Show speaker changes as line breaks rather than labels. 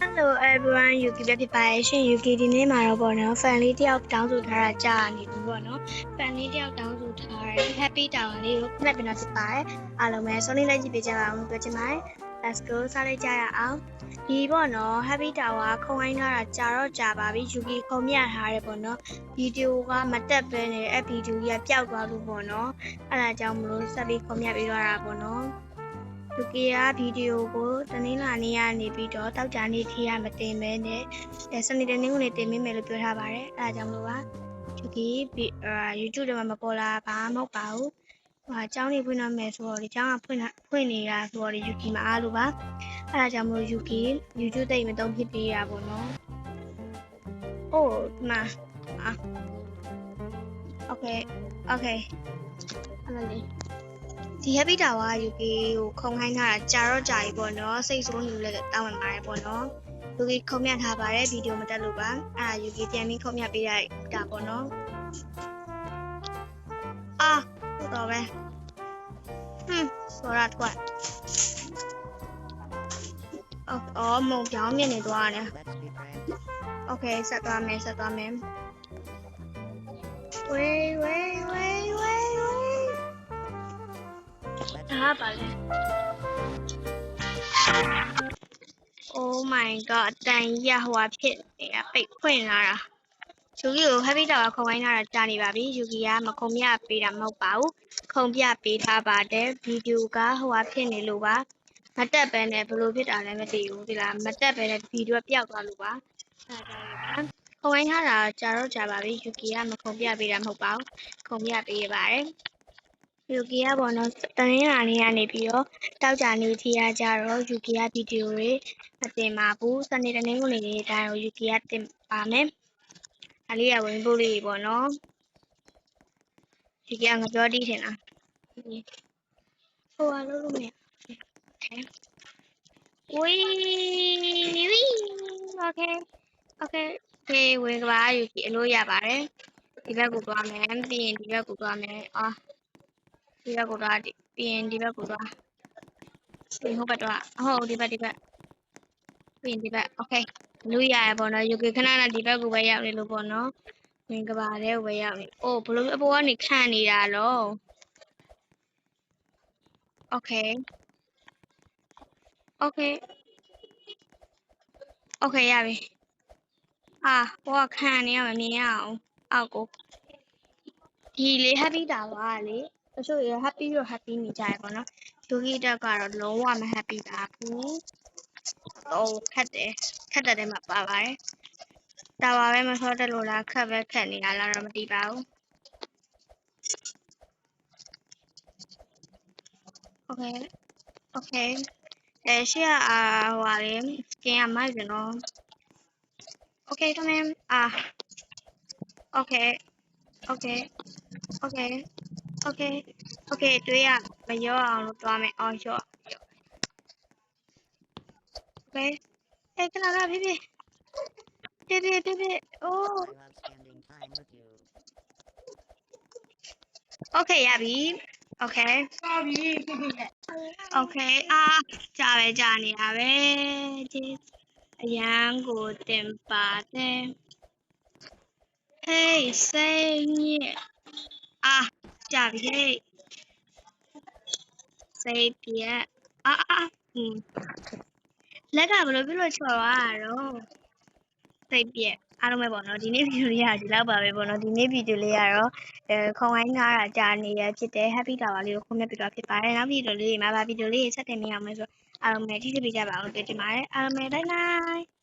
Hello everyone, Yuki ပဲဖြစ်ပါတယ်ရှင် Yuki ဒီနေ့မှာတော့ပေါ့နော် fan လေးတယောက်တောင်းဆိုထားတာကြာနေပြီပေါ့နော် fan လေးတယောက်တောင်းဆိုထားတဲ့ Happy Tower လေးကိုခဏပြန်ဖြစ်ပါတယ်အားလုံးပဲစောလေးလိုက်ကြည့်ပေးကြပါဦးပြောချင်ပါတယ် Let's go စားလိုက်ကြရအောင်ဒီပေါ့နော် Happy Tower ခုံဝိုင်းထားတာကြာတော့ကြာပါပြီ Yuki ခုံမြထားတယ်ပေါ့နော်ဗီဒီယိုကမတက်ပဲနေအဲ့ဗီဒီယိုကြီးကပျောက်သွားလို့ပေါ့နော်အဲ့ဒါကြောင့်မလို့ဆက်ပြီးခုံမြပေးသွားတာပေါ့နော်Yuki ကဗီဒီယိုကိုတနင်္လာနေ့ကနေပြီးတော့တောက်ကြနေ့ထိရမတင်မဲနဲ့စနေတနင်္ဂနွေတင်ပေးမယ်လို့ပြောထားပါတယ်အဲဒါကြောင့်မလို့ပါ Yuki YouTube ထဲမှာမပေါ်လာဘာမှမဟုတ်ပါဘူးအကြောင်းလေးဖွင့်တော့မယ်ဆိုတော့ဒီအကြောင်းကဖွင့်နေတာဆိုတော့ Yuki မအားလို့ပါအဲဒါကြောင့်မလို့ Yuki YouTube တိတ်မသုံးဖြစ်ပေးရပါတော့အိုးမOkay အဲ့လေဒီ Happy Tower Yuki ကိုခုံခိုင်းထားတာကြာတော့ကြာပြီပေါ့နော်စိတ်ဆိုးနေလို့လည်းတောင်းဝင်ပါတယ်ပေါ့နော် Yuki ခုံမြထားပါတယ်ဗီဒီယိုမတက်လို့ပါအဲ့ဒါ Yuki ပြန်ပြီးခုံမြပေးတာပေါ့နော်ဟုတ်တော့ပဲဆိုရတော့မုံပြောင်းမြင်နေသွားတယ် Okay ဆက်သွားမယ်ဝေးဒါပါလေ Oh my god တန်ရဟွာဖြစ်နေတာပိတ်ဖွင့်လာတာ Yuki ကို Happy Tower ခုံဝိုင်းထားတာကြာနေပါပြီ Yuki ကမခုံပြပေးတာမဟုတ်ပါဘူးခုံပြပေးထားပါတယ်ဗီဒီယိုကဟွာဖြစ်နေလို့ပါမတက်ပဲနဲ့ဘယ်လိုဖြစ်တာလဲမသိဘူးဒီလားမတက်ပဲနဲ့ဗီဒီယိုပျောက်သွားလို့ပါအဲဒါကြောင့်ခုံဝိုင်းထားတာကြာတော့ကြာပါပြီ Yuki ကမခုံပြပေးတာမဟုတ်ပါဘူးခုံပြပေးရပါတယ် Yuki ကပေါ့နော်တနင်္လာနေ့ကနေပြီးတော့တောက်ကြနေ့ထိရကြတော့ Yuki ကဗီဒီယိုတွေမတင်ပါဘူးစနေတနင်္ဂနွေနေ့တိုင်းကို Yuki ကတင်ပါမယ်အလေးရဝင်ဖို့လေးပေါ့နော် Yuki ကငါပြောတီးထင်လားဟိုလုပ်လို့မရဝီOkay ဝင်ကပါ Yuki အလို့ရပါတယ်ဒီဘက်ကိုသွားမယ်ပြီးရင်ဒီဘက်ကိုသွားမယ်ဒီဘက်ကိုသွားပြီးရင်ဒီဘက်ကိုသွားဒီဟိုဘက်တော့ဟုတ်ဒီဘက်ပြီးရင်ဒီဘက် Okay လူရရပေါ့နော် Yuki ခဏဒီဘက်ကိုပဲရောက်နေလို့ပေါ့နော်ဝင်ကပါတဲ့ဝယ်ရောက်နေဘလို့အပေါ်ကနေခံနေတာလော Okay ရပြီဘောကခံနေရမမြင်ရအောင်အောက်ကိုဒီလေ Happy Tower ကလေတချို့ရ Happy တော့ Happy နေကြရပေါ့နော် Yuki တက်ကတော့လုံးဝမ Happy ပါဘူးခက်တယ်မှာပါပါတယ်တာဝါပဲမဆောတက်လို့လားခက်နေတာလားတော့မသိပါဘူး Okay ရှေ့ကဟွာလေ skin ကမိုက်တယ်နော် Okay တော့မင်းOkay တွေးရမရောအောင်လို့တွားမယ်ရော Okay ခဏဖြည်းဖြည်းOkay ရပြီ Okay ကြာနေတာပဲအရန်ကိုတင်ပါတယ် Hey စိတ်ညစ်ကြာပြီဟဲ့စိတ်ပြက်လက်ကဘယ်လိုဖြစ်လို့ချော်သွားတာတော့စိတ်ပြက်အားလုံးပဲပေါ့နော်ဒီနေ့ဗီဒီယိုလေးကဒီလောက်ပါပဲပေါ့နော်ဒီနေ့ဗီဒီယိုလေးကတော့ခုံဝိုင်းထားတာကြာနေရဖြစ်တဲ့ Happy Tower လေးကိုခုံမြပြတော့ဖြစ်ပါတယ်နောက်ဗီဒီယိုလေးမှာဗီဒီယိုလေးဆက်တင်နေအောင်မယ်ဆိုအားလုံးပဲထိတွေ့ပေးကြပါအောင်တွေ့ချင်ပါတယ်အားလုံးပဲ bye bye